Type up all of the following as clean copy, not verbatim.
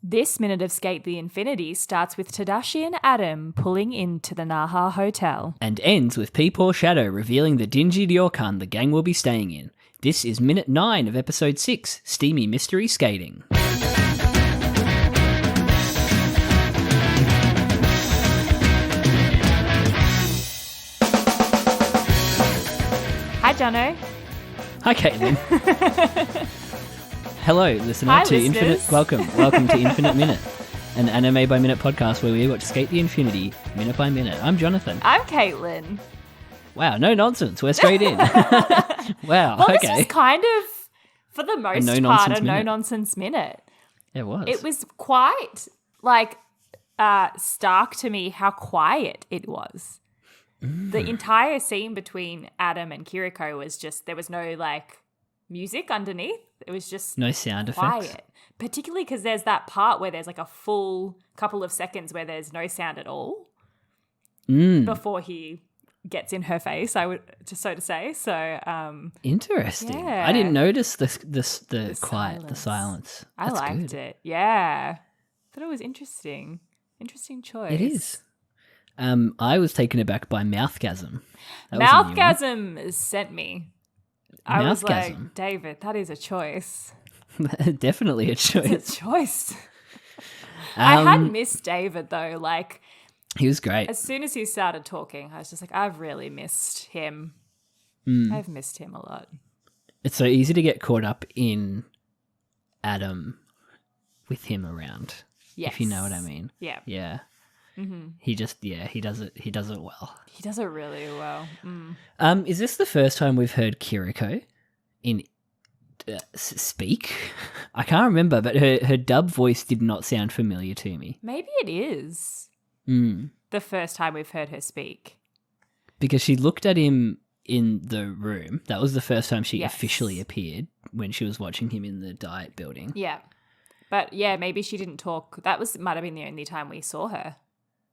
This minute of Skate the Infinity starts with Tadashi and Adam pulling into the Naha Hotel. And ends with Peepaw Shadow revealing the dingy ryokan the gang will be staying in. This is minute 9 of episode 6, Steamy Mystery Skating. Hi, Jono. Hi, Caitlin. Hello, listener. Hi, to listeners. Infinite. Welcome to Infinite Minute, an anime by minute podcast where we watch Skate the Infinity minute by minute. I'm Jonathan. I'm Caitlin. Wow, no nonsense. We're straight in. Wow. Well, okay. this was kind of, for the most part, no-nonsense a minute. no-nonsense minute. It was. It was quite, stark to me how quiet it was. The entire scene between Adam and Kiriko was just, there was no, music underneath. It was just No sound quiet. effects. Particularly because there's that part where there's a full couple of seconds where there's no sound at all before he gets in her face, I would, so to say. So, Interesting. yeah. I didn't notice the quiet, the silence. I That's liked good. it. Yeah. Thought it was interesting. Interesting choice. It is. I was taken aback by mouthgasm. That was a new one. Mouthgasm sent me. I was like, Mouthgasm. David, that is a choice. Definitely a choice. It's a choice. I had missed David though. He was great. As soon as he started talking, I was just like, I've really missed him. I've missed him a lot. It's so easy to get caught up in Adam with him around. Yes. If you know what I mean. Yeah. Yeah. Mm-hmm. He does it well. He does it really well. Is this the first time we've heard Kiriko in speak? I can't remember, but her dub voice did not sound familiar to me. Maybe it is the first time we've heard her speak. Because she looked at him in the room. That was the first time she Yes. officially appeared, when she was watching him in the diet building. Yeah. But yeah, maybe she didn't talk. Might have been the only time we saw her.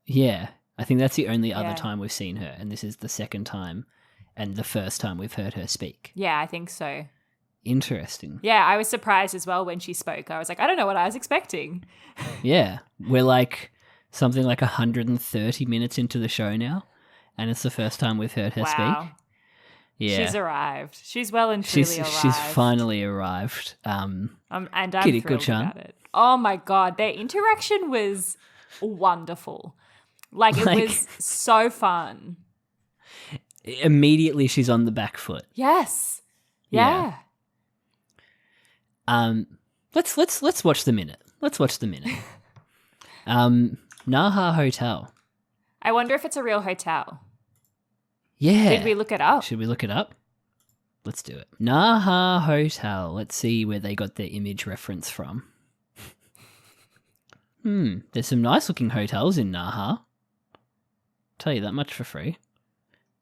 Yeah, I think that's the only other Yeah. time we've seen her, and this is the second time and the first time we've heard her speak. Yeah, I think so. Interesting. Yeah, I was surprised as well when she spoke. I was like, I don't know what I was expecting. Yeah, we're something like 130 minutes into the show now, and it's the first time we've heard her speak. Yeah. She's arrived. She's well and truly arrived. She's finally arrived. And I'm Kiriko-chan. thrilled about it. Oh my God, their interaction was wonderful. It was so fun. Immediately she's on the back foot. Yes. Yeah. Yeah. Let's watch the minute. Naha Hotel. I wonder if it's a real hotel. Yeah. Did we look it up? Should we look it up? Let's do it. Naha Hotel. Let's see where they got their image reference from. There's some nice looking hotels in Naha. Tell you that much for free.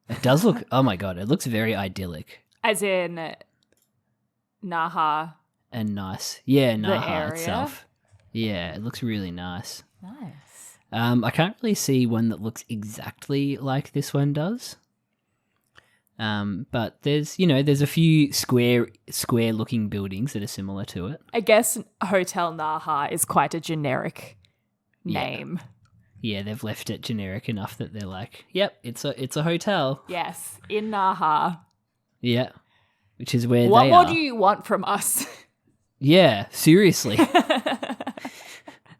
It does look, oh my God, it looks very idyllic. As in Naha. And nice. Yeah, The Naha area? itself. Yeah, it looks really nice. Nice. I can't really see one that looks exactly like this one does. But there's a few square looking buildings that are similar to it. I guess Hotel Naha is quite a generic name. Yeah, they've left it generic enough that they're like, yep, it's a hotel. Yes, in Naha. Yeah. Which is where What they more are. do you want from us? Yeah, seriously.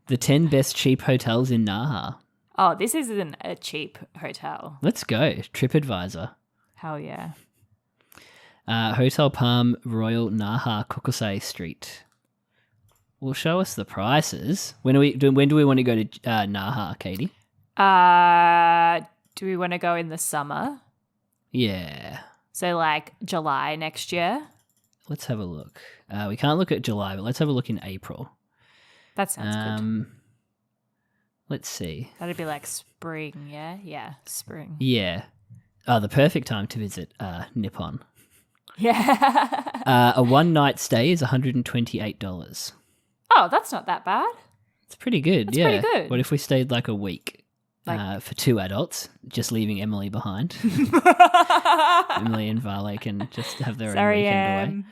The 10 best cheap hotels in Naha. Oh, this isn't a cheap hotel. Let's go. TripAdvisor. Hell yeah. Hotel Palm Royal Naha Kokusai Street. Will show us the prices. When do we want to go to Naha, Katie? Do we want to go in the summer? Yeah. So July next year? Let's have a look. We can't look at July, but let's have a look in April. That sounds good. Let's see. That'd be spring, yeah? Yeah, spring. Yeah. The perfect time to visit Nippon. Yeah. A one-night stay is $128. Oh, that's not that bad. It's pretty good, That's yeah. pretty good. What if we stayed a week for 2 adults, just leaving Emily behind? Emily and Vale can just have their own Sorry, weekend away.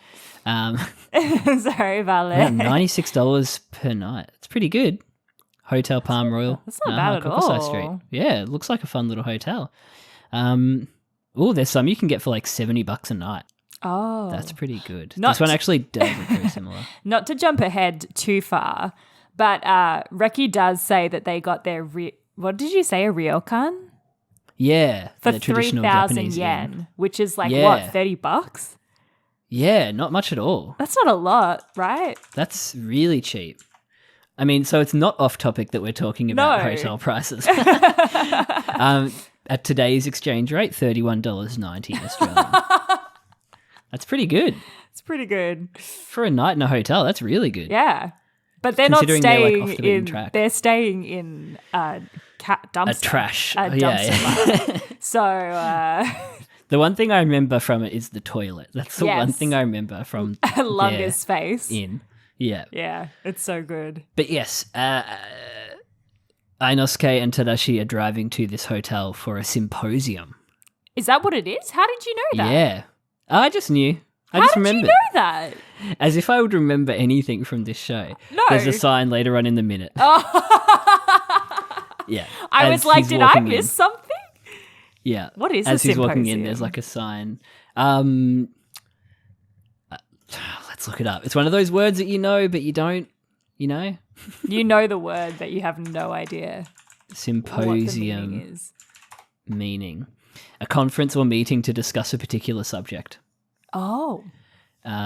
Sorry, valet. Yeah, $96 per night. It's pretty good. Hotel Palm Royal. That's not bad at Kokusai all. Street. Yeah, it looks like a fun little hotel. There's some you can get for like $70 a night. Oh. That's pretty good. Not- This one actually does look very similar. Not to jump ahead too far, but Reki does say that they got their, what did you say, a ryokan? Yeah. For the traditional 3,000 Japanese yen, which is like, Yeah. what, $30? Yeah, not much at all. That's not a lot, right? That's really cheap. I mean, so it's not off topic that we're talking about No. hotel prices. At today's exchange rate, $31.90 Australian. That's pretty good. It's pretty good. For a night in a hotel, that's really good. Yeah. But they're not Considering they're, like, staying off the beaten in, track. they're staying in a dumpster. A trash. A Yeah, dumpster. yeah. So, The one thing I remember from it is the toilet. That's the one Yes. thing I remember from Lunga's face. in. Yeah. Yeah, it's so good. But yes, Ainosuke and Tadashi are driving to this hotel for a symposium. Is that what it is? How did you know that? Yeah. I just knew. I How just did remembered. you know that? As if I would remember anything from this show. No. There's a sign later on in the minute. Oh. Yeah. I As was like, he's did I walking miss in. something? Yeah. What is As a he's walking in, symposium? there's like a sign. Let's look it up. It's one of those words that you know, but you don't, you know? You know the word, but you have no idea what the Symposium meaning is. meaning. A conference or meeting to discuss a particular subject. Oh.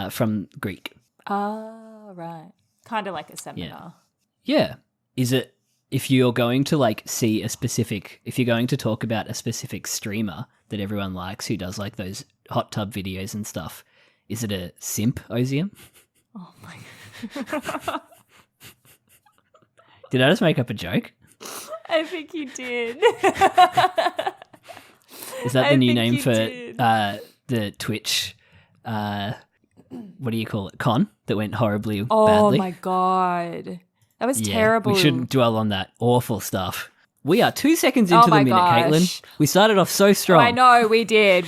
From Greek. Oh, right. Kind of like a seminar. Yeah. Is it, if you're going to like see a specific, if you're going to talk about a specific streamer that everyone likes who does like those hot tub videos and stuff, is it a symposium? Oh my. Did I just make up a joke? I think you did. Is that I the new think name you for did. the Twitch, what do you call it, con that went horribly Oh badly? my god. That was Yeah, terrible. we shouldn't dwell on that awful stuff. We are 2 seconds into Oh my the minute, gosh. Caitlin. We started off so strong. I know, we did.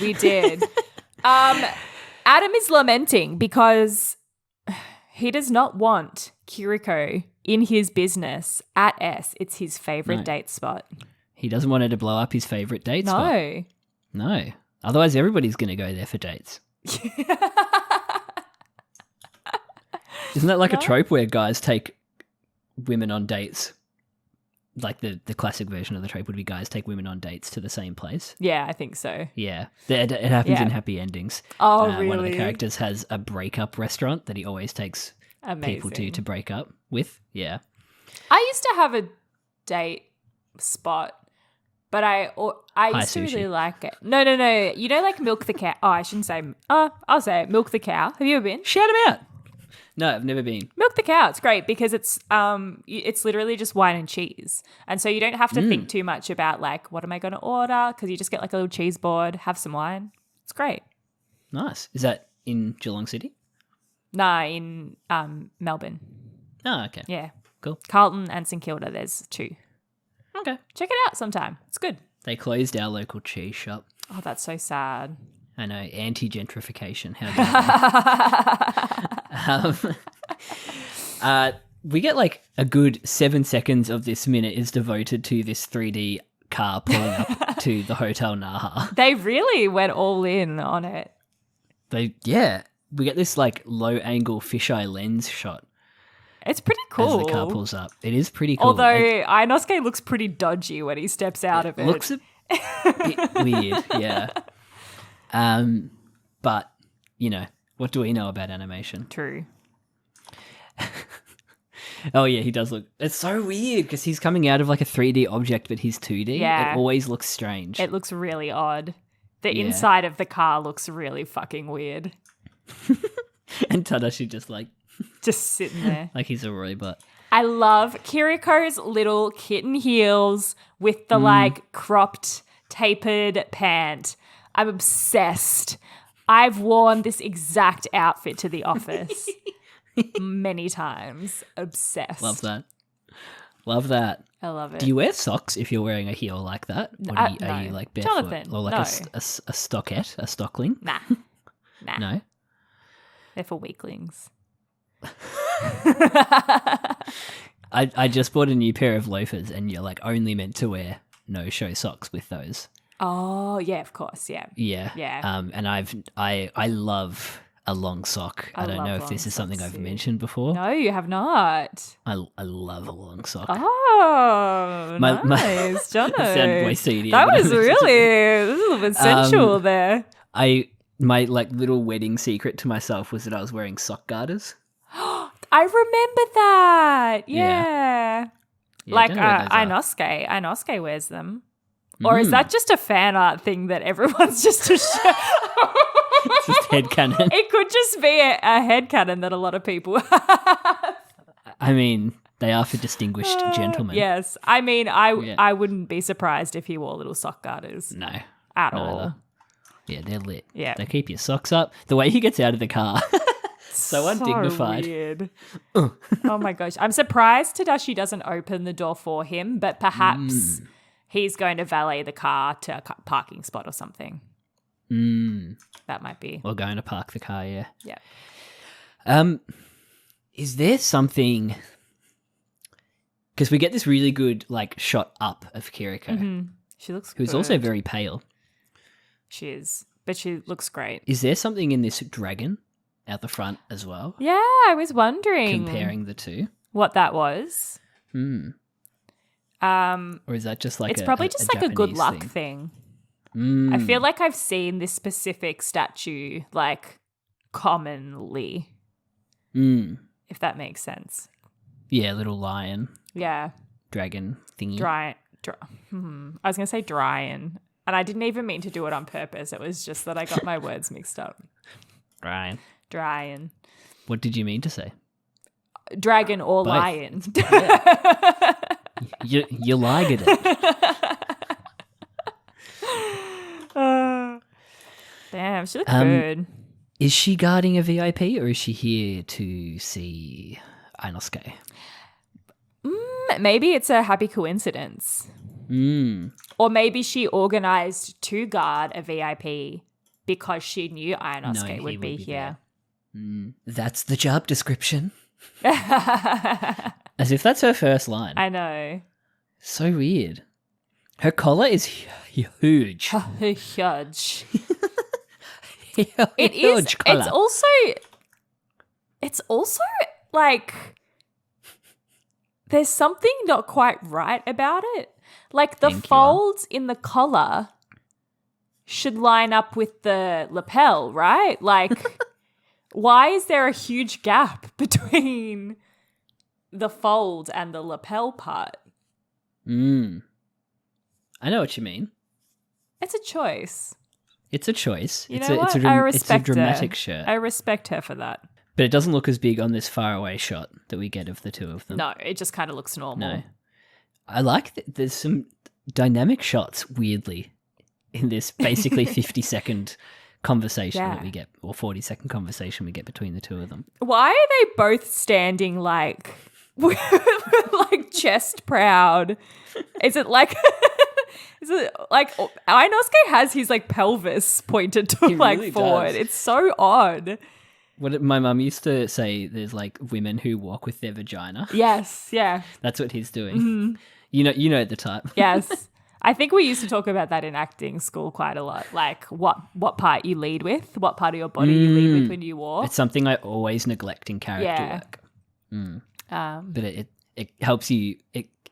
Adam is lamenting because he does not want Kiriko in his business at S. It's his favorite No. date spot. He doesn't want her to blow up his favourite date spot. No. No. Otherwise, everybody's going to go there for dates. Isn't that like a trope where guys take women on dates? Like the classic version of the trope would be guys take women on dates to the same place. Yeah, I think so. Yeah. It happens Yeah. in happy endings. Oh, One of the really? characters has a breakup restaurant that he always takes people Amazing. to break up with. Yeah. I used to have a date spot, but I used to really sushi. like it. No. You know, like Milk the Cow. Oh, I shouldn't say. I'll say it. Milk the Cow. Have you ever been? Shout him out. No, I've never been. Milk the Cow. It's great because it's literally just wine and cheese, and so you don't have to think too much about like what am I going to order, because you just get like a little cheese board, have some wine. It's great. Nice. Is that in Geelong City? Nah, in Melbourne. Oh, okay. Yeah, Cool. Carlton and St Kilda. There's 2. Okay. Check it out sometime. It's good. They closed our local cheese shop. Oh, that's so sad. I know, anti-gentrification. How dare we get like a good 7 seconds of this minute is devoted to this 3D car pulling up to the Hotel Naha. They really went all in on it. We get this like low angle fisheye lens shot It's pretty cool. as the car pulls up. It is pretty cool. Although Inosuke looks pretty dodgy when he steps out of it. Looks a bit weird, yeah. But you know, what do we know about animation? True. Oh yeah, he does look. It's so weird because he's coming out of like a 3D object, but he's 2D. Yeah. It always looks strange. It looks really odd. The Yeah. inside of the car looks really fucking weird. And Tadashi just like Just sitting there. he's a robot. I love Kiriko's little kitten heels with the like cropped, tapered pant. I'm obsessed. I've worn this exact outfit to the office many times. Obsessed. Love that. Love that. I love it. Do you wear socks if you're wearing a heel like that? Or are no. you like barefoot? Jonathan, or like no. a stockette, a stockling? Nah. No? They're for weaklings. I just bought a new pair of loafers, and you're like only meant to wear no-show socks with those. Oh, yeah, of course, yeah. Yeah. Yeah. And I love a long sock. I don't love know if long this is something socks I've too. mentioned before. No, you have not. I love a long sock. Oh, My- nice, Jono. I sound way seedy. That when I was mentioned it. really a little bit sensual there. My like little wedding secret to myself was that I was wearing sock garters. I remember that. Yeah. Yeah, Like don't know what those are. Inosuke. Inosuke wears them. Or is that just a fan art thing that everyone's just a It's just headcanon. It could just be a headcanon that a lot of people have. I mean, they are for distinguished gentlemen. Yes. I mean, I wouldn't be surprised if he wore little sock garters No. at not all. either. Yeah, they're lit. Yeah. They keep your socks up. The way he gets out of the car. So undignified. Weird. Oh my gosh. I'm surprised Tadashi doesn't open the door for him, but perhaps he's going to valet the car to a parking spot or something. That might be. Or going to park the car, yeah. Yeah. Is there something... Because we get this really good like shot up of Kiriko, She looks who's good. also very pale. She is. But she looks great. Is there something in this dragon out the front as well? Yeah, I was wondering Comparing the two? what that was. Or is that just like It's probably just like a good Japanese luck thing. I feel like I've seen this specific statue like commonly, if that makes sense. Yeah, little lion, Yeah. dragon thingy. I was going to say Dryan, and I didn't even mean to do it on purpose. It was just that I got my words mixed up. Right. Dryan. What did you mean to say? Dragon or Both. lion. You lied it. Damn, she looks good. Is she guarding a VIP or is she here to see Inosuke? Maybe it's a happy coincidence. Or maybe she organized to guard a VIP because she knew Inosuke Knowing he would be here. That's the job description. As if that's her first line. I know. So weird. Her collar is huge. Huge. It It is. It's also like there's something not quite right about it. Like the Thank you. folds in the collar should line up with the lapel, right? Like why is there a huge gap between the fold and the lapel part? I know what you mean. It's a choice. It's a choice. You it's know a, what? it's a, I it's a respect dramatic her. shirt. I respect her for that. But it doesn't look as big on this faraway shot that we get of the two of them. No, it just kind of looks normal. No. I like that there's some dynamic shots, weirdly, in this basically 50-second conversation that we get, or 40-second conversation we get between the two of them. Why are they both standing like like chest proud? Is it like Inosuke has his like pelvis pointed to He like really forward? does. It's so odd. My mum used to say there's like women who walk with their vagina. Yes, yeah. That's what he's doing. You know the type. Yes. I think we used to talk about that in acting school quite a lot. Like what part you lead with, what part of your body you lead with when you walk. It's something I always neglect in character work. But it helps you.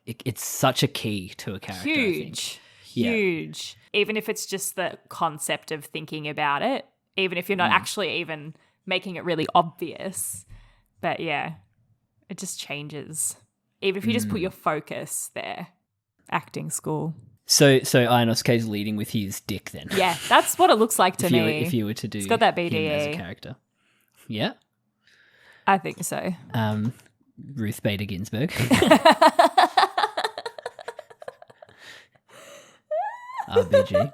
It's such a key to a character. I think. Huge. Even if it's just the concept of thinking about it, even if you're not actually even making it really obvious. But yeah, it just changes. Even if you just put your focus there. Acting school. So Inosuke's leading with his dick then. Yeah, that's what it looks like to me. If you were to do It's got that him as a BDE. character. Yeah. I think so. Ruth Bader Ginsburg. RBG.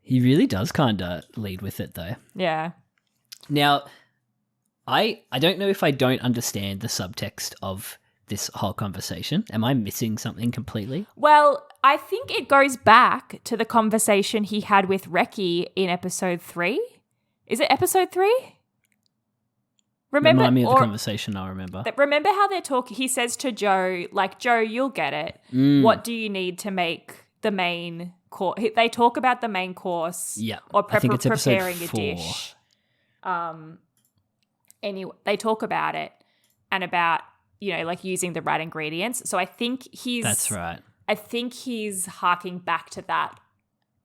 He really does kind of lead with it though. Yeah. Now, I don't know if I don't understand the subtext of this whole conversation. Am I missing something completely? Well, I think it goes back to the conversation he had with Reki in episode 3. Is it episode 3? Remind me of the conversation, I'll remember. Remember how they're talking? He says to Joe, like, Joe, you'll get it. What do you need to make the main course? They talk about the main course. Yeah. Or I think it's episode preparing 4. a dish. Anyway, they talk about it and about, like using the right ingredients. So I think That's right. I think he's harking back to that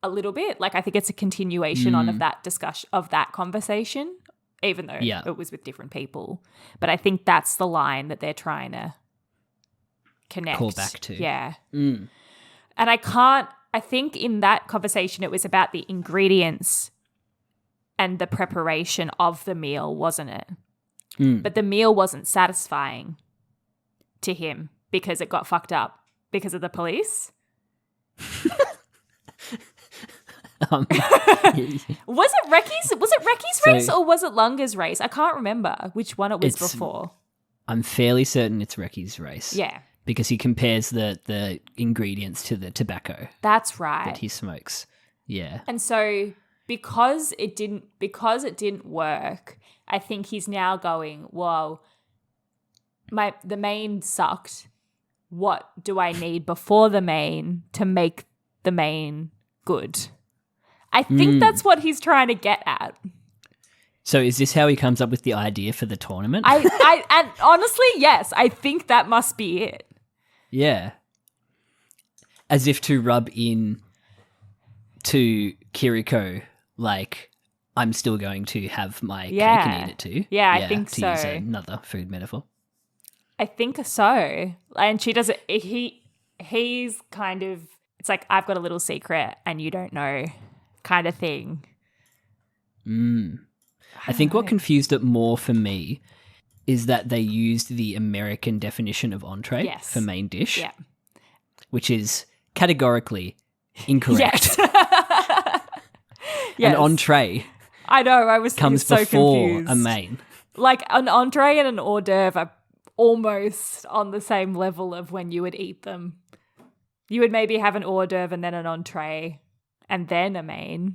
a little bit. Like, I think it's a continuation on of that discussion, of that conversation, even though it was with different people. But I think that's the line that they're trying to connect. Call back to. Yeah. And I think in that conversation it was about the ingredients and the preparation of the meal, wasn't it? But the meal wasn't satisfying to him because it got fucked up because of the police. Was it Recky's race or was it Lunga's race? I can't remember which one it was before. I'm fairly certain it's Recky's race. Yeah. Because he compares the ingredients to the tobacco. That's right. That he smokes. Yeah. And so because it didn't work, I think he's now going, well, the main sucked. What do I need before the main to make the main good? I think that's what he's trying to get at. So is this how he comes up with the idea for the tournament? And honestly, yes, I think that must be it. Yeah. As if to rub in to Kiriko, like, I'm still going to have my cake and eat it too. Yeah, I think so. To use another food metaphor. I think so. And she does it. He's kind of, it's like, I've got a little secret and you don't know kind of thing. I think what confused it more for me is that they used the American definition of entree for main dish, which is categorically incorrect. An entree I know, I was comes so before confused. a main. Like an entree and an hors d'oeuvre are almost on the same level of when you would eat them. You would maybe have an hors d'oeuvre and then an entree and then a main.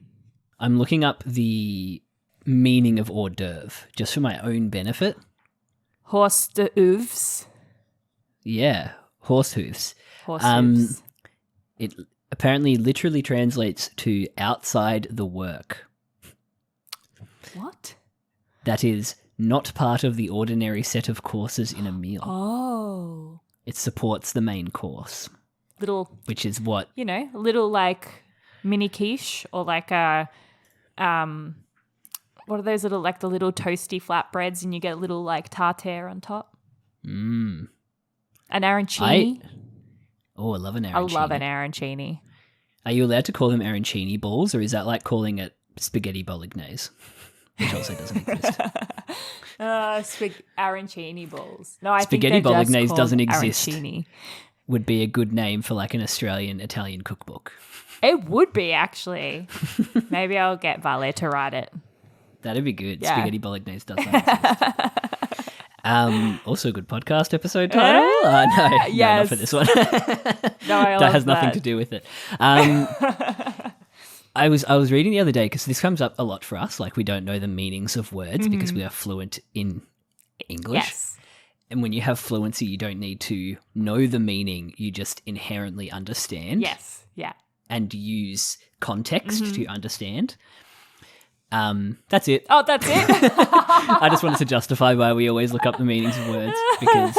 I'm looking up the meaning of hors d'oeuvre just for my own benefit. Horse d'oeuvres. Yeah, horse hooves. Horse hooves. It apparently literally translates to outside the work. What? That is not part of the ordinary set of courses in a meal. Oh. It supports the main course. Which is what? A little like mini quiche or like a, what are those little, like the little toasty flatbreads and you get a little like tartare on top? An arancini. I love an arancini. I love an arancini. Are you allowed to call them arancini balls or is that like calling it spaghetti bolognese? Which also doesn't exist. Arancini balls. No, I spaghetti think bolognese just doesn't exist. Arancini. Would be a good name for like an Australian Italian cookbook. It would be actually. Maybe I'll get Vale to write it. That'd be good. Yeah. Spaghetti bolognese doesn't exist. Also a good podcast episode title. No, not for this one. That has nothing to do with it. I was reading the other day because this comes up a lot for us. Like we don't know the meanings of words because we are fluent in English. Yes. And when you have fluency, you don't need to know the meaning. You just inherently understand. Yes. Yeah. And use context to understand. That's it. Oh, that's it? I just wanted to justify why we always look up the meanings of words because,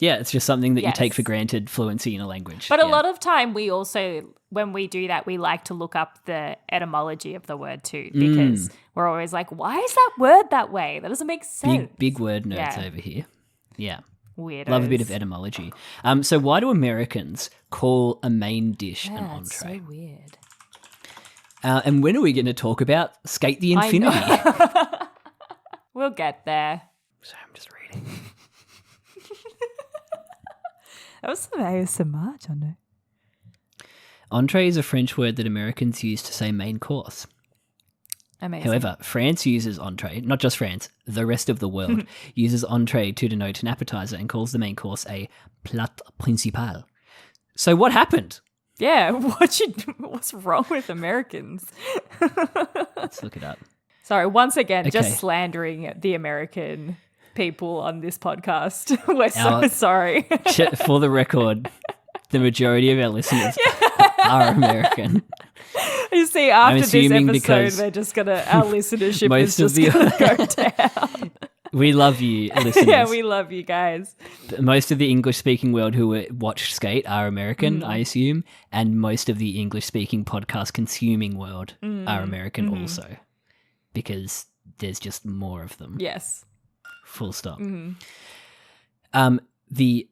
it's just something that you take for granted, fluency in a language. But a lot of time we also, when we do that, we like to look up the etymology of the word too because we're always like, why is that word that way? That doesn't make sense. Big word nerds over here. Yeah. Weirdos. Love a bit of etymology. So why do Americans call a main dish an entree? That's so weird. And when are we going to talk about Skate the Infinity? We'll get there. Sorry, I'm just reading. That was some ASMR, Jono. Entree is a French word that Americans use to say main course. Amazing. However, France uses entree, not just France, the rest of the world uses entree to denote an appetizer and calls the main course a plat principal. So what happened? Yeah, what's wrong with Americans? Let's look it up. Sorry, once again, Okay. just slandering the American people on this podcast. We're so sorry. For the record, the majority of our listeners are American. You see, after this assuming episode, because they're just gonna our listenership most is of just gonna go down. We love you, listeners. Yeah, we love you guys. Most of the English-speaking world who watch skate are American, I assume, and most of the English-speaking podcast consuming world are American also, because there's just more of them. Yes. Full stop. The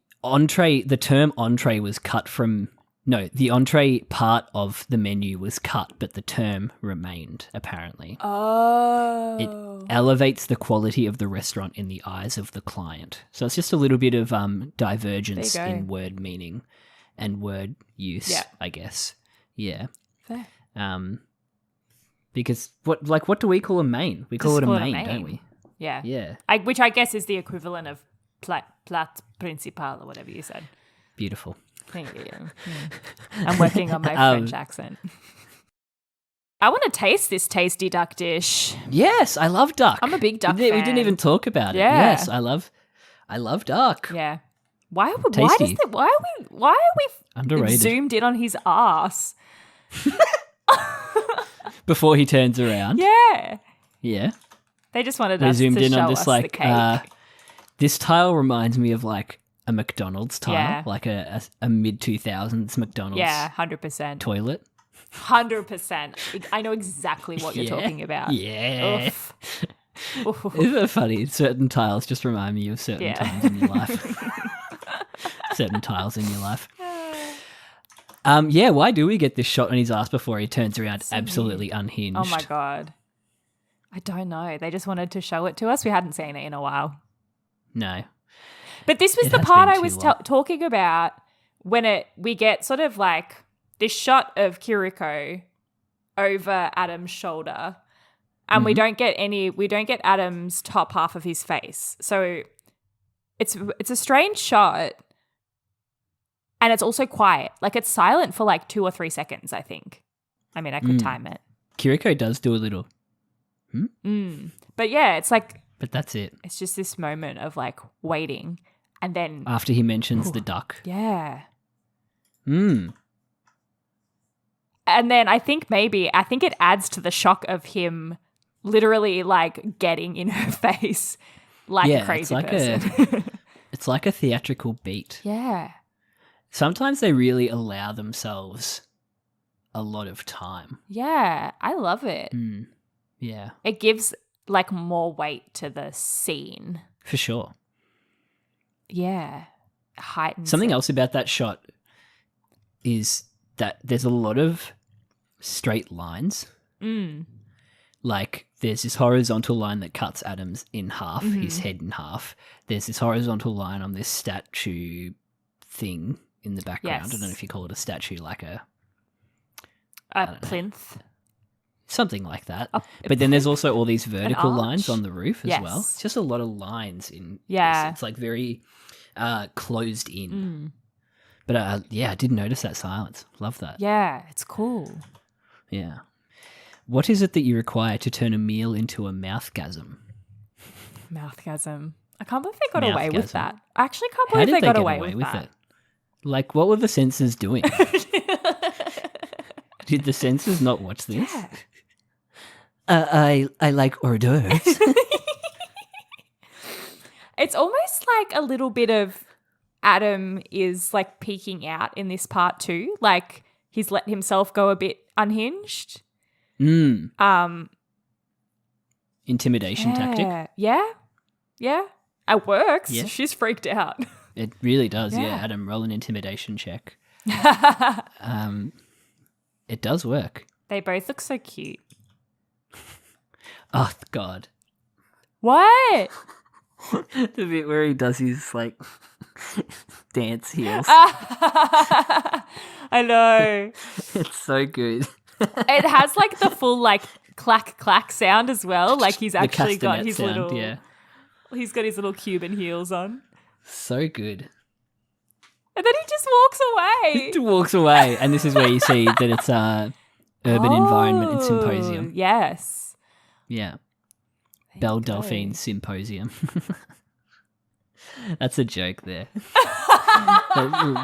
term entree was cut from. No, the entree part of the menu was cut, but the term remained, apparently. Oh. It elevates the quality of the restaurant in the eyes of the client. So it's just a little bit of divergence in word meaning and word use, I guess. Yeah. Fair. Because what do we call a main? We call it a main, don't we? Yeah. Yeah. Which I guess is the equivalent of plat principal or whatever you said. Beautiful. Thank you. I'm working on my French accent. I want to taste this tasty duck dish. Yes, I love duck. I'm a big duck We fan. didn't even talk about it. Yeah. Yes, I love duck. Yeah. Why are Tasty. we Underrated. zoomed in on his ass? Before he turns around. Yeah. Yeah. They just wanted We us zoomed to in show on this us like the cake. this tile reminds me of like a McDonald's tile, Yeah. like a mid 2000s McDonald's Yeah, 100%. toilet. 100%. I know exactly what you're talking about. Yeah. Oof. Oof. Isn't it funny? Certain tiles just remind me of certain times in your life. Certain tiles in your life. Yeah, why do we get this shot on his ass before he turns around absolutely unhinged? Oh my God. I don't know. They just wanted to show it to us. We hadn't seen it in a while. No. But this was It the has part been I too was long. talking about when we get sort of like this shot of Kiriko over Adam's shoulder, and we don't get Adam's top half of his face. So it's a strange shot, and it's also quiet. Like it's silent for like 2 or 3 seconds, I think. I mean, I could time it. Kiriko does do a little, But yeah, it's like but that's it. it's just this moment of like waiting, and then After he mentions the duck. yeah. Mm. And then I think it adds to the shock of him literally like getting in her face like a crazy person. It's like a theatrical beat. Yeah. Sometimes they really allow themselves a lot of time. Yeah. I love it. Yeah, It gives like more weight to the scene. for sure. Yeah. Heightens Something it. else about that shot is that there's a lot of straight lines. Like there's this horizontal line that cuts Adams in half, his head in half. There's this horizontal line on this statue thing in the background. Yes. I don't know if you call it a statue, like a plinth. something like that. But then there's also all these vertical lines arch. on the roof as Yes. well. It's just a lot of lines in Yeah. this. It's like very closed in. But yeah, I did notice that silence. Love that. Yeah. It's cool. Yeah. What is it that you require to turn a meal into a mouthgasm? Mouthgasm. I can't believe they got away with Mouthgasm. that. I actually can't How believe did they they got get away away with with that. it? Like, what were the censors doing? Did the censors not watch this? Yeah. I like hors d'oeuvres. It's almost like a little bit of Adam is like peeking out in this part too. Like he's let himself go a bit unhinged. Intimidation tactic. Yeah. Yeah. It works. Yeah. She's freaked out. It really does. Yeah. Yeah. Adam, roll an intimidation check. It does work. They both look so cute. Oh God. What? The bit where he does his like dance heels. I know. It's so good. It has like the full like clack clack sound as well. Like he's The actually got castanet his sound, little yeah. he's got his little Cuban heels on. So good. And then he just walks away. It walks away, and this is where you see that it's Urban Environment and Symposium. Yes. Yeah. Belle Delphine Symposium. That's a joke there.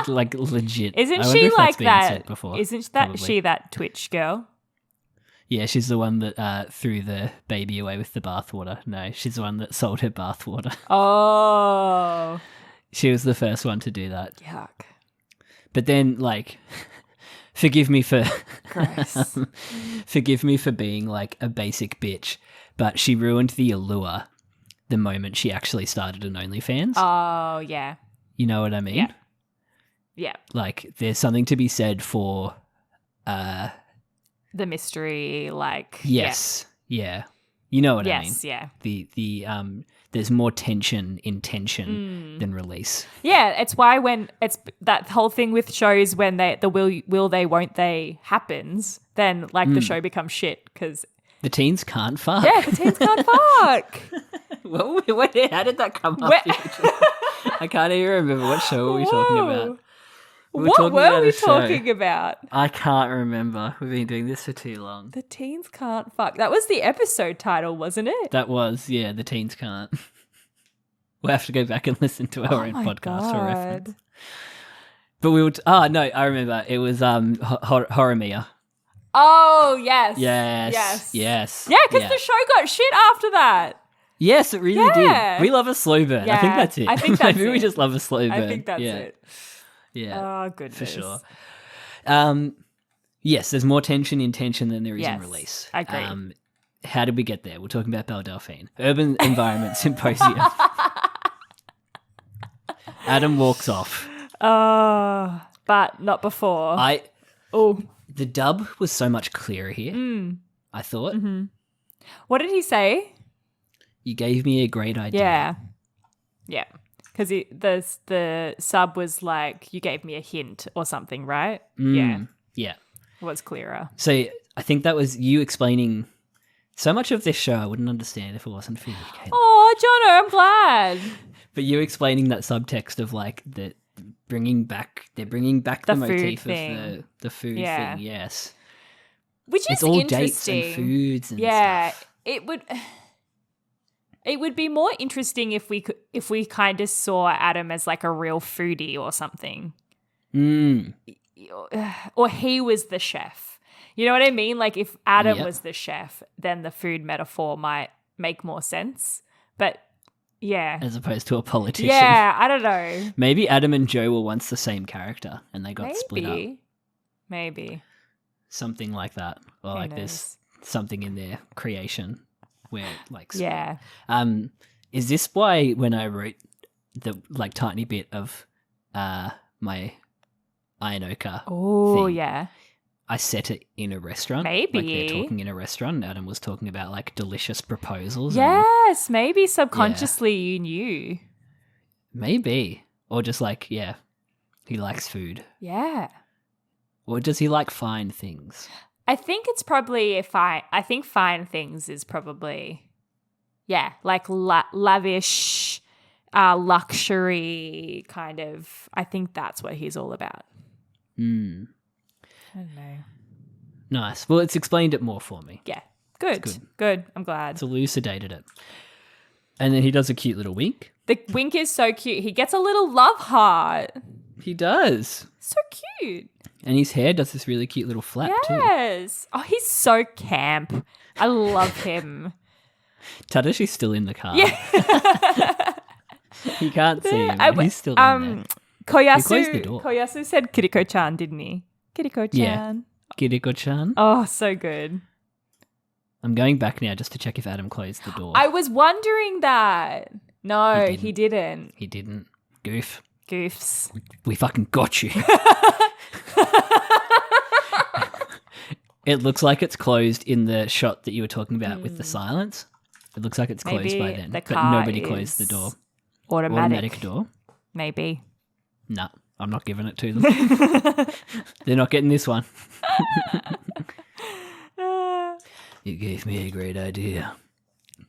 Like legit. Isn't I wonder she if that's like been that? said before. Isn't that Probably. she that Twitch girl? Yeah, she's the one that threw the baby away with the bathwater. No, she's the one that sold her bathwater. Oh, She was the first one to do that. yuck. But then, like, forgive me for Gross. forgive me for being like a basic bitch, but she ruined the allure the moment she actually started an OnlyFans. Oh, yeah. You know what I mean? Yeah. Yeah. Like, there's something to be said for The mystery, like. yes, yeah. You know what I mean? Yes, yeah. The there's more tension in tension than release. Yeah, it's why when it's that whole thing with shows when the will they won't they happens, then like the show becomes shit because The teens can't fuck. yeah, the teens can't fuck. How did that come up? I can't even remember what show were we talking about. What were we talking about? I can't remember. We've been doing this for too long. The teens can't fuck. That was the episode title, wasn't it? That was, yeah, the teens can't. We'll have to go back and listen to our own podcast for reference. But we would. No, I remember. It was Horimiya. Oh, yes. Yes. Yeah, because the show got shit after that. Yes, it really did. We love a slow burn. Yeah, I think that's it. I think that's Maybe we it. just love a slow burn. I think that's it. Yeah. Oh, goodness. For sure. Yes, there's more tension in tension than there is in release. I agree. How did we get there? We're talking about Belle Delphine. Urban Environment Symposium. Adam walks off. Oh, but not before. The dub was so much clearer here, I thought. Mm-hmm. What did he say? You gave me a great idea. Yeah. Yeah. Because the sub was like, you gave me a hint or something, right? Yeah. Yeah. It was clearer. So I think that was you explaining so much of this show I wouldn't understand if it wasn't for you, Kayla. Oh, Jono, I'm glad. But you explaining that subtext of like they're bringing back the motif thing. of the food thing, yes. Which is it's all interesting. dates and foods and yeah, stuff. It would be more interesting if we kind of saw Adam as like a real foodie or something. Or he was the chef. You know what I mean? Like if Adam was the chef, then the food metaphor might make more sense. But yeah. As opposed to a politician. Yeah, I don't know. Maybe Adam and Joe were once the same character and they got split up. Maybe. Something like that. Or Who like knows? there's something in their creation where like Yeah. Is this why when I wrote the like tiny bit of my Ionoka thing, yeah. I set it in a restaurant? Maybe. Like they're talking in a restaurant and Adam was talking about like delicious proposals. Yes, maybe subconsciously you knew. Maybe. Or just like, yeah, he likes food. Yeah. Or does he like fine things? I think it's probably I think fine things is probably, yeah, like lavish, luxury kind of. I think that's what he's all about. I don't know. Nice. Well, it's explained it more for me. Yeah. Good. I'm glad. It's elucidated it. And then he does a cute little wink. The wink is so cute. He gets a little love heart. He does. So cute. And his hair does this really cute little flap too. Yes. Oh, he's so camp. I love him. Tadashi's still in the car. Yeah. He can't see him. And he's still in there. Koyasu, He closed the door. Koyasu said Kiriko-chan, didn't he? Kiriko-chan. Yeah. Kiriko-chan. Oh, so good. I'm going back now just to check if Adam closed the door. I was wondering that. No, He he didn't. He didn't. Goof. Goofs. We fucking got you. It looks like it's closed in the shot that you were talking about with the silence. It looks like it's closed Maybe by then. the But car nobody closed the is door. Automatic door? Maybe. No, I'm not giving it to them. They're not getting this one. You gave me a great idea.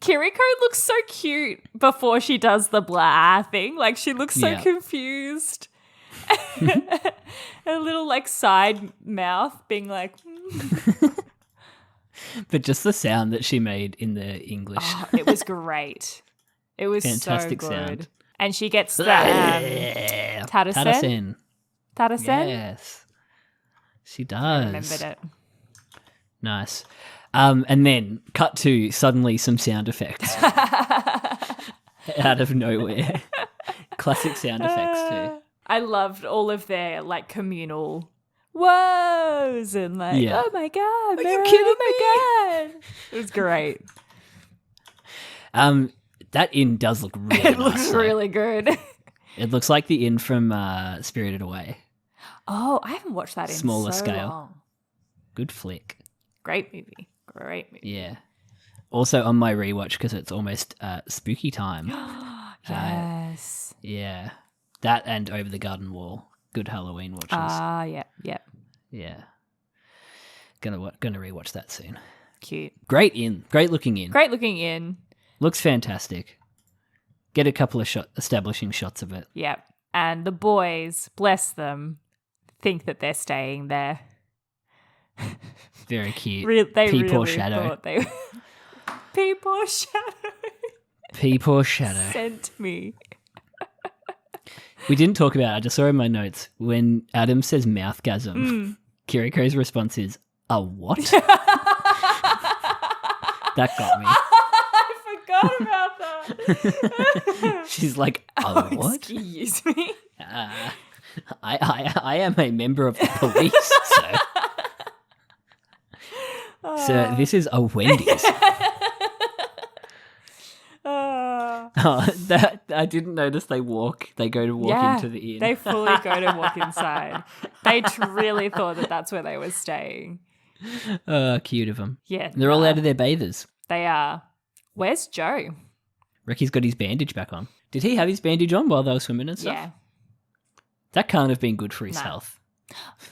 Kiriko looks so cute before she does the blah thing. Like she looks so confused. A little like side mouth being like, But just the sound that she made in the English. Oh, it was great. It was Fantastic so good. sound. And she gets the Tarasen. Tarasen. Tarasen? Yes. She does. I remembered it. Nice. And then cut to suddenly some sound effects out of nowhere. Classic sound effects too. I loved all of their like communal whoas and like, Yeah. oh my God. Are you kidding oh my God. It was great. That inn does look really It nice. looks though. really good. It looks like the inn from Spirited Away. Oh, I haven't watched that in Smaller so scale. long. Good flick. Great movie. Great movie. Yeah. Also on my rewatch because it's almost spooky time. Yes. Yeah. That and Over the Garden Wall. Good Halloween watches. Yeah. Yeah. Gonna rewatch that soon. Cute. Great inn. Great looking inn. Great looking in. Looks fantastic. Get a couple of establishing shots of it. Yep. And the boys, bless them, think that they're staying there. Very cute. They Peep really or shadow. thought they Peep or shadow. Peep or shadow. Sent me. We didn't talk about it. I just saw in my notes when Adam says mouthgasm. Kiriko's response is, a what? That got me. I forgot about that. She's like, a what? Excuse me. I am a member of the police, sir. Sir, this is a Wendy's. That I didn't notice they go to walk into the inn. They fully go to walk inside. They really thought that that's where they were staying. Cute of them. Yeah. They're all out of their bathers. They are. Where's Joe? Ricky's got his bandage back on. Did he have his bandage on while they were swimming and stuff? Yeah. That can't have been good for his No. health.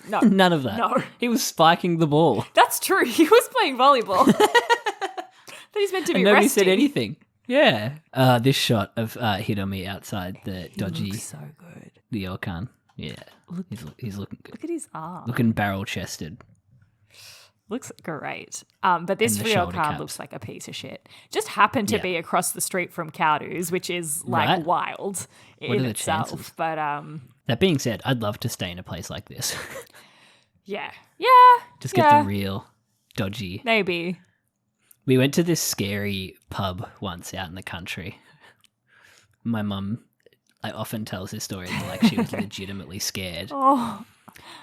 No. None of that. No. He was spiking the ball. That's true. He was playing volleyball. But he's meant to be And nobody resting. said anything. Yeah. This shot of Hidomi outside the dodgy, Looks so good. the Orkan. Yeah. He's looking good. Look at his arm. Looking barrel chested. Looks great. But this And the shoulder Ryokan caps. looks like a piece of shit. Just happened to Yeah. be across the street from Kaudu's, which is like Right. wild What in are the itself. chances? But That being said, I'd love to stay in a place like this. yeah. Yeah. Just get yeah, the real dodgy. maybe. We went to this scary pub once out in the country. My mum, often tells this story that like she was legitimately scared. Oh.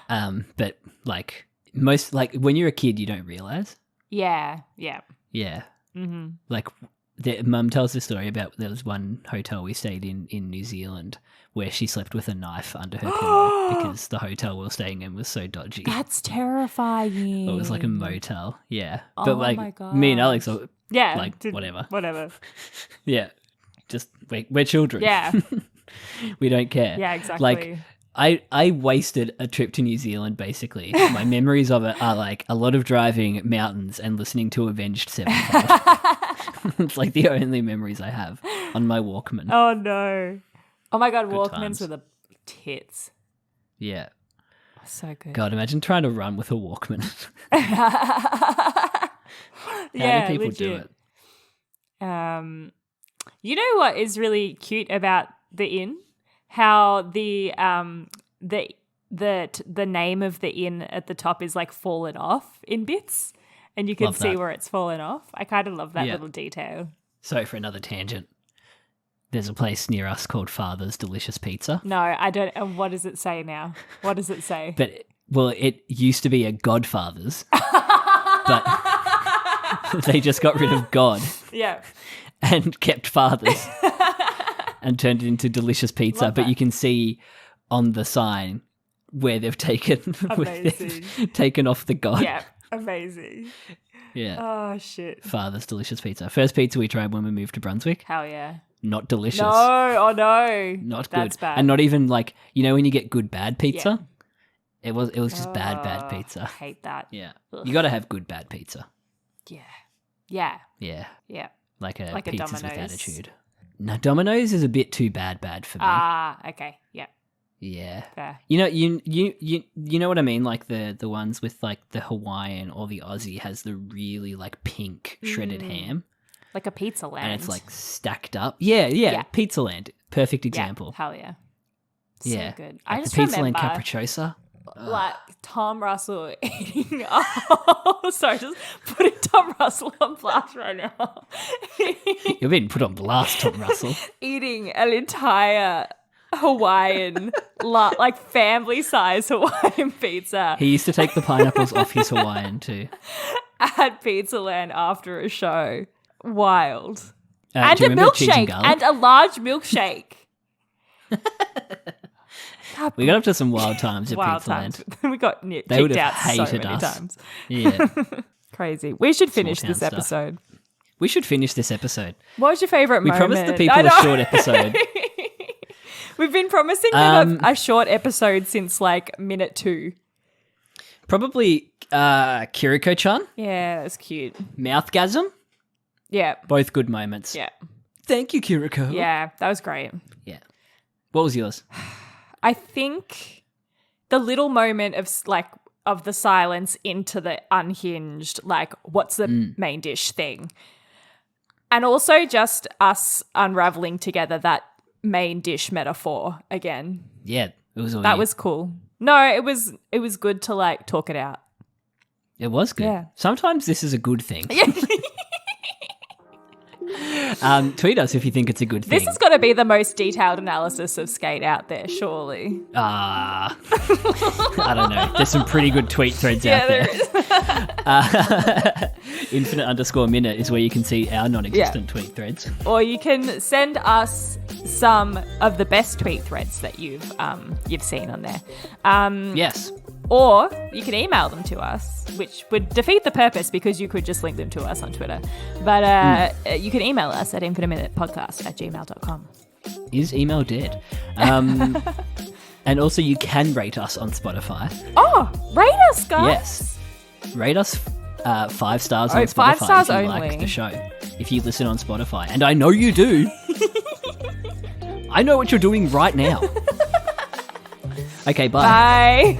But like when you're a kid, you don't realize. Yeah. Yeah. Yeah. Mm-hmm. Like mum tells the story about there was one hotel we stayed in New Zealand where she slept with a knife under her pillow because the hotel we were staying in was so dodgy. That's terrifying. It was like a motel. Yeah. Oh But like my me and Alex are Yeah. like, whatever. Whatever. Yeah. Just we're children. Yeah. We don't care. Yeah, exactly. Like I wasted a trip to New Zealand basically. My memories of it are like a lot of driving, mountains, and listening to Avenged Sevenfold. It's like the only memories I have on my Walkman. Oh no. Oh my god, Good Walkmans times. were the tits. Yeah. So good. God, imagine trying to run with a Walkman. How do people do it? You know what is really cute about the inn? How the name of the inn at the top is like fallen off in bits, and you can Love see that. where it's fallen off. I kind of love that Yeah. little detail. Sorry for another tangent. There's a place near us called Father's Delicious Pizza. No, I don't. And what does it say now? What does it say? But, well, it used to be a Godfather's, but they just got rid of God Yeah. and kept Father's and turned it into Delicious Pizza. Love But that. you can see on the sign where they've taken taken off the God. Yeah. Amazing. Yeah. Oh shit. Father's Delicious Pizza. First pizza we tried when we moved to Brunswick. Hell yeah. Not delicious. No. Oh no. Not That's good. bad. And not even like, you know when you get good bad pizza? Yeah. It was just bad Oh, pizza. I hate that. Yeah. Ugh. You got to have good bad pizza. Yeah. Yeah. Yeah. Yeah. Like a Like a pizzas with Domino's. attitude. No, Domino's is a bit too bad for me. Ah, okay. Yeah. Yeah. Fair. You know, you know what I mean? Like the ones with like the Hawaiian or the Aussie has the really like pink shredded ham. Like a pizza land. And it's like stacked up. Yeah. Pizza Land. Perfect example. Yeah, hell yeah. So Yeah. good. Like I just the Pizza Land remember, Capricciosa. like, Tom Russell eating... sorry, just putting Tom Russell on blast right now. You're being put on blast, Tom Russell. Eating an entire Hawaiian, like family-size Hawaiian pizza He used to take the pineapples off his Hawaiian too. at Pizza Land after a show. Wild. And a milkshake. And a large milkshake. We got up to some wild times at Wild Pizza times. Land. We got They kicked would have out so hated many us. times. Yeah. Crazy. We should finish town this stuff. episode. We should finish this episode. What was your favourite We moment? promised the people I a know. short episode. We've been promising them a short episode since like minute 2. Probably Kiriko-chan, Yeah, that's cute. mouthgasm. Yeah. Both good moments. Yeah. Thank you, Kiriko. Yeah, that was great. Yeah. What was yours? I think the little moment of the silence into the unhinged, like, what's the main dish thing. And also just us unraveling together that main dish metaphor again. Yeah, it was all That you. was cool. No, it was good to like talk it out. It was good. Yeah. Sometimes this is a good thing. Yeah. Tweet us if you think it's a good thing. This has got to be the most detailed analysis of skate out there, surely. I don't know. There's some pretty good tweet threads out there. Infinite_minute is where you can see our non-existent tweet threads. Or you can send us some of the best tweet threads that you've seen on there. Yes. Or you can email them to us, which would defeat the purpose because you could just link them to us on Twitter. But you can email us at infiniteminutepodcast@gmail.com. Is email dead? And also you can rate us on Spotify. Oh, rate us, guys. Yes. Rate us 5 stars on Spotify 5 stars if you only. like the show. If you listen on Spotify. And I know you do. I know what you're doing right now. Okay, bye. Bye.